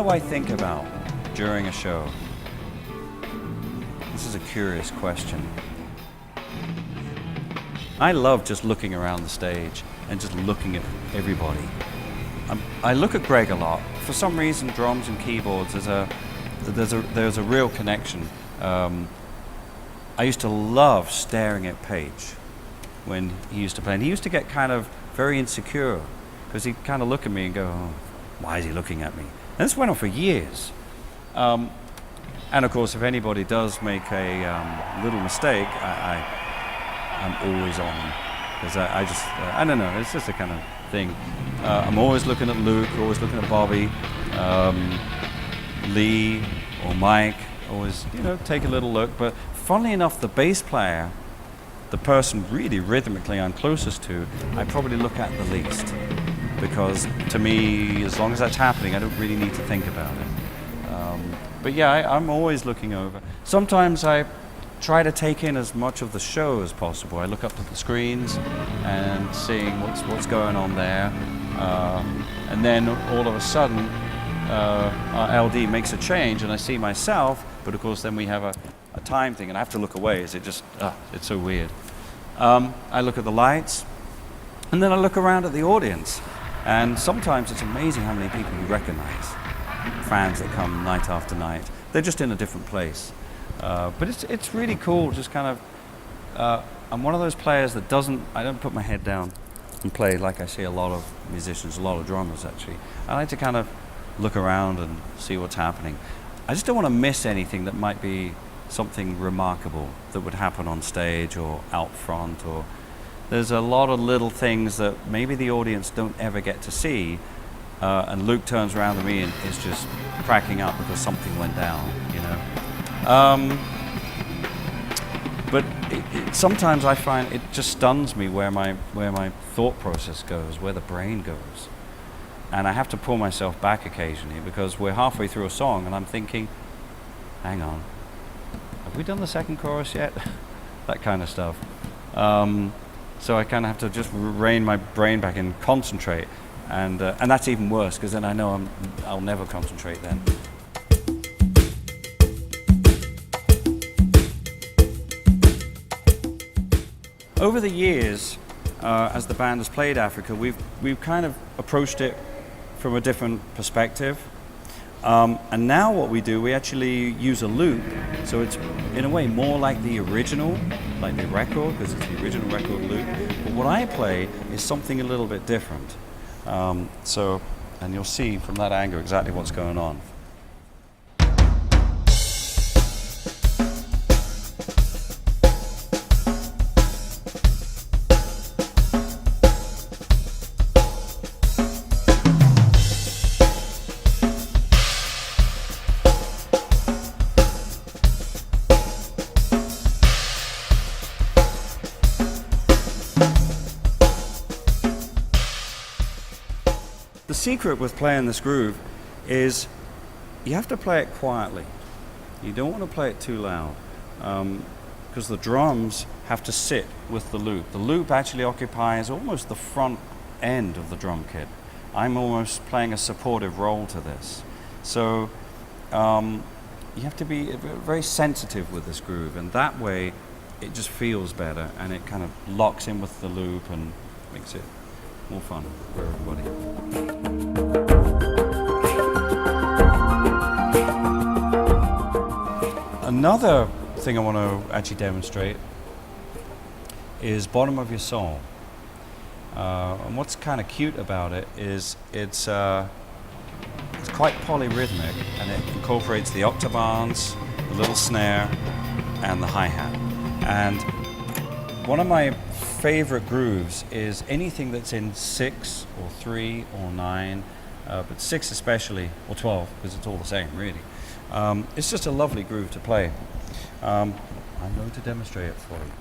do I think about during a show? This is a curious question. I love just looking around the stage and just looking at everybody. I look at Greg a lot. For some reason, drums and keyboards, there's a real connection. I used to love staring at Page when he used to play, and he used to get kind of very insecure because he'd kind of look at me and go, oh, why is he looking at me? And this went on for years. And of course, if anybody does make a little mistake, I'm always on them because I don't know, it's just a kind of thing. I'm always looking at Luke, always looking at Bobby, Lee or Mike, always, take a little look. But funnily enough, the bass player, the person really rhythmically I'm closest to, I probably look at the least. Because to me, as long as that's happening, I don't really need to think about it. But yeah, I'm always looking over. Sometimes I try to take in as much of the show as possible. I look up at the screens and seeing what's going on there. And then all of a sudden, our LD makes a change and I see myself, but of course then we have a time thing and I have to look away. It's so weird. I look at the lights and then I look around at the audience. And sometimes it's amazing how many people you recognize. Fans that come night after night. They're just in a different place. But it's really cool, just kind of, I'm one of those players that I don't put my head down and play like I see a lot of musicians, a lot of drummers actually. I like to kind of look around and see what's happening. I just don't want to miss anything that might be something remarkable that would happen on stage or out front, or there's a lot of little things that maybe the audience don't ever get to see, and Luke turns around to me and is just cracking up because something went down, But sometimes I find it just stuns me where my thought process goes, where the brain goes. And I have to pull myself back occasionally because we're halfway through a song and I'm thinking, hang on, have we done the second chorus yet? That kind of stuff. So I kind of have to just rein my brain back and concentrate. And that's even worse because then I know I'll never concentrate then. Over the years, as the band has played Africa, we've kind of approached it from a different perspective. And now what we do, we actually use a loop, so it's in a way more like the original, like the record, because it's the original record loop. But what I play is something a little bit different. And you'll see from that angle exactly what's going on. The secret with playing this groove is you have to play it quietly. You don't want to play it too loud because the drums have to sit with the loop. The loop actually occupies almost the front end of the drum kit. I'm almost playing a supportive role to this. So you have to be very sensitive with this groove, and that way it just feels better and it kind of locks in with the loop and makes it more fun for everybody. Another thing I want to actually demonstrate is Bottom of Your Soul. And what's kind of cute about it is it's quite polyrhythmic, and it incorporates the octabounds, the little snare, and the hi-hat. And one of my favorite grooves is anything that's in 6 or 3 or 9, but 6 especially, or 12, because it's all the same really. It's just a lovely groove to play. I'm going to demonstrate it for you.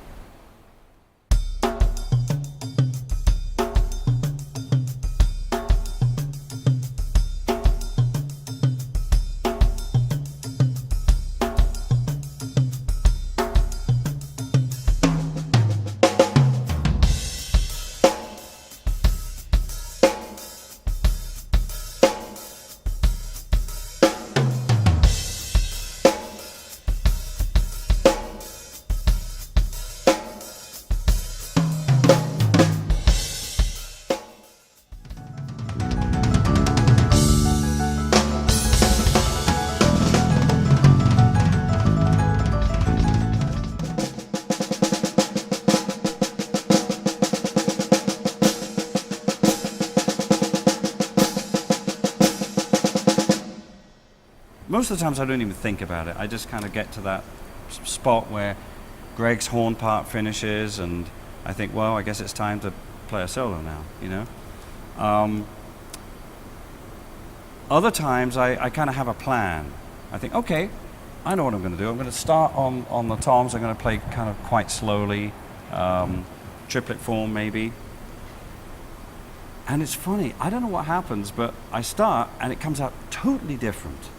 most of the times I don't even think about it. I just kind of get to that spot where Greg's horn part finishes, and I think, well, I guess it's time to play a solo now, you know? Other times I kind of have a plan. I think, okay, I know what I'm going to do. I'm going to start on the toms. I'm going to play kind of quite slowly, triplet form maybe. And it's funny, I don't know what happens, but I start and it comes out totally different.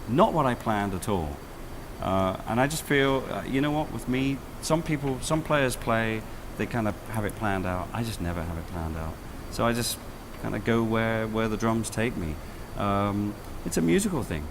Not what I planned at all. And I just feel, you know what, with me, some players play, they kind of have it planned out. I just never have it planned out. So I just kind of go where the drums take me. It's a musical thing.